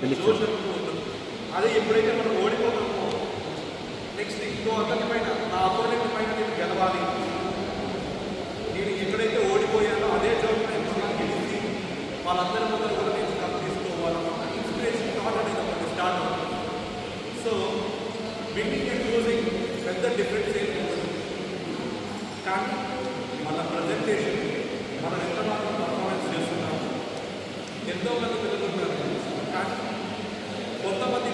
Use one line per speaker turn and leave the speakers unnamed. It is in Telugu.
జోష్ ఉంటుంది. అదే ఎప్పుడైతే మనం ఓడిపోతామో నెక్స్ట్ ఇంకో అతని పైన నా అపోనెంట్ పైన నేను గెలవాలి, నేను ఎక్కడైతే ఓడిపోయానో అదే చోటు నేను గెలిచి వాళ్ళందరి ముందర కూడా నేను కప్ తీసుకోవాలన్న ఇన్స్పిరేషన్ థాట్ అనేది ఒకటి స్టార్ట్ అవుతుంది. సో విన్నింగ్ అండ్ లూజింగ్ పెద్ద డిఫరెన్స్ ఏం లేదు, కానీ మన ప్రజెంటేషన్ మనం ఎంత బాగా పర్ఫార్మెన్స్ చేస్తున్నాము. ఎంతోమంది పిల్లలు ఉన్నారు, కానీ కొంతమంది